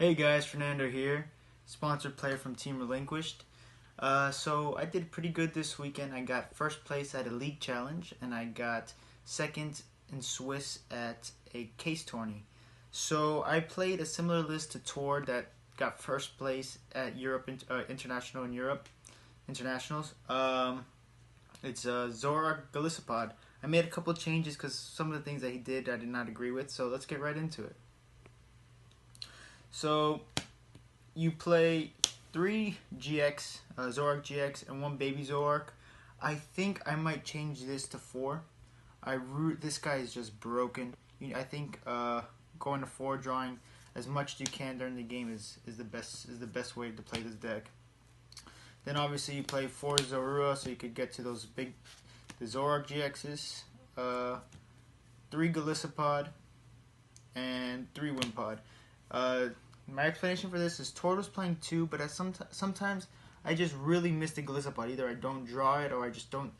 Hey guys, Fernando here, sponsored player from Team Relinquished. So I did pretty good this weekend. I got first place at a league challenge, and I got second in Swiss at a case tourney. So I played a similar list to Tor that got first place at Europe International in Europe Internationals. It's Zoroark Golisopod. I made a couple of changes because some of the things that he did I did not agree with. So let's get right into it. So you play 3 GX, Zoroark GX, and 1 baby Zoroark. I think I might change this to 4. This guy is just broken. I think going to 4, drawing as much as you can during the game is the best way to play this deck. Then obviously you play 4 Zorua, so you could get to those the Zoroark GXs, 3 Golisopod, and 3 Wimpod. My explanation for this is Torto's playing 2, but sometimes I just really miss the Golisopod. Either I don't draw it or I just don't,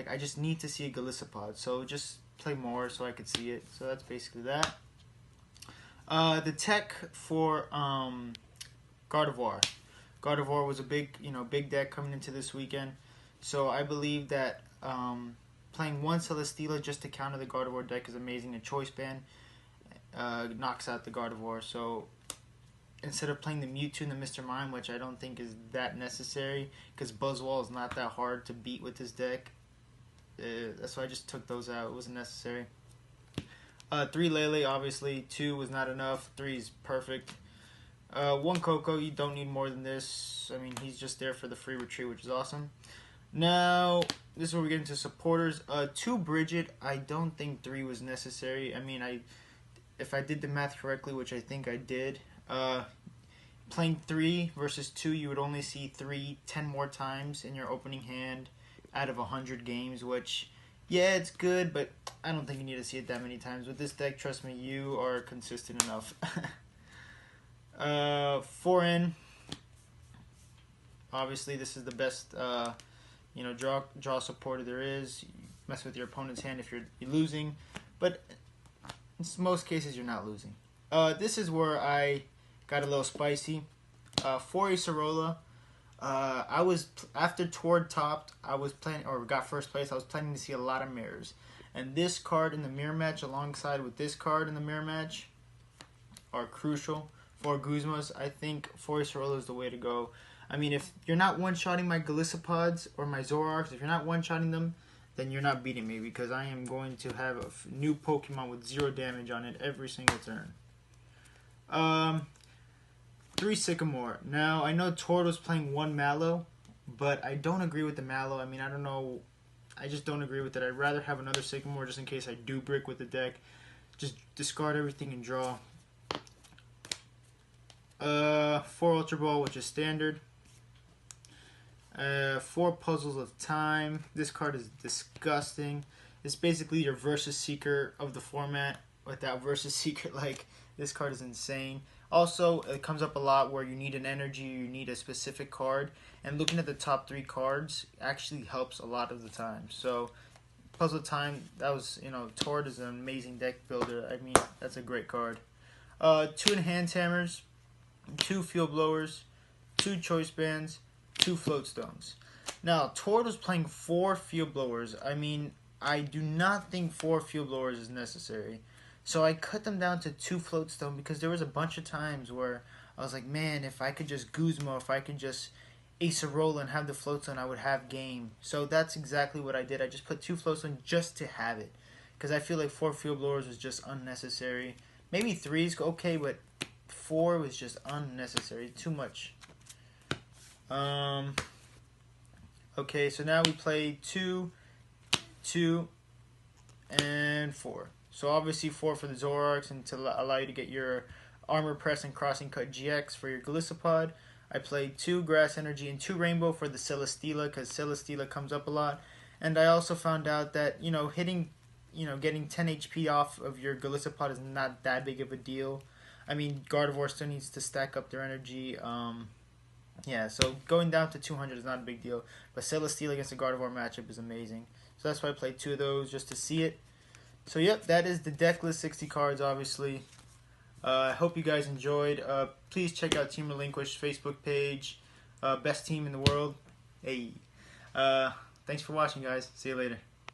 I just need to see a Golisopod. So just play more so I could see it. So that's basically that. The tech for Gardevoir. Gardevoir was a big deck coming into this weekend. So I believe that playing 1 Celesteela just to counter the Gardevoir deck is amazing. A choice band knocks out the Gardevoir. So instead of playing the Mewtwo and the Mr. Mime, which I don't think is that necessary, because Buzzwole is not that hard to beat with this deck. That's why I just took those out. It wasn't necessary. 3 Lele, obviously. 2 was not enough. 3 is perfect. 1 Coco, you don't need more than this. I mean, he's just there for the free retreat, which is awesome. Now, this is where we get into supporters. 2 Bridget, I don't think 3 was necessary. I mean, if I did the math correctly, which I think I did, playing 3 versus 2, you would only see 3 10 more times in your opening hand out of 100 games, which, yeah, it's good, but I don't think you need to see it that many times. With this deck, trust me, you are consistent enough. 4N, obviously this is the best draw supporter there is. You mess with your opponent's hand if you're losing, but in most cases you're not losing. This is where I got a little spicy. 4 Acerola. I was, after Tord topped, I was planning, or got first place, I was planning to see a lot of mirrors. And this card in the mirror match alongside with this card in the mirror match are crucial. 4 Guzmas, I think 4 Acerola is the way to go. I mean, if you're not one-shotting my Golisopods or my Zoroarks, if you're not one-shotting them, then you're not beating me, because I am going to have a new Pokemon with 0 damage on it every single turn. 3 Sycamore. Now, I know Tord was playing 1 Mallow, but I don't agree with the Mallow. I mean, I don't know. I just don't agree with it. I'd rather have another Sycamore just in case I do brick with the deck. Just discard everything and draw. 4 Ultra Ball, which is standard. 4 Puzzles of Time. This card is disgusting. It's basically your Versus Seeker of the format. Without Versus Seeker, this card is insane. Also, it comes up a lot where you need an energy, you need a specific card, and looking at the top 3 cards actually helps a lot of the time. So, Puzzle Time, that was, Tord is an amazing deck builder. I mean, that's a great card. 2 Enhanced Hammers, 2 Field Blowers, 2 Choice Bands, 2 Float Stones. Now, Tord was playing 4 Field Blowers. I mean, I do not think 4 Field Blowers is necessary. So I cut them down to 2 Floatstone, because there was a bunch of times where I was like, man, if I could just Guzma, if I could just Acerola and have the Floatstone, I would have game. So that's exactly what I did. I just put 2 Floatstone just to have it, because I feel like 4 Field Blowers was just unnecessary. Maybe 3 is okay, but 4 was just unnecessary. Too much. Okay, so now we play 2, 2, and 4. So obviously 4 for the Zoroarks, and to allow you to get your Armor Press and Crossing Cut GX for your Golisopod. I played 2 Grass Energy and 2 Rainbow for the Celesteela, because Celesteela comes up a lot. And I also found out that, getting 10 HP off of your Golisopod is not that big of a deal. I mean, Gardevoir still needs to stack up their energy. Yeah, so going down to 200 is not a big deal. But Celesteela against the Gardevoir matchup is amazing. So that's why I played 2 of those, just to see it. So, yep, that is the deck list, 60 cards, obviously. I hope you guys enjoyed. Please check out Team Relinquished Facebook page. Best team in the world. Hey. Thanks for watching, guys. See you later.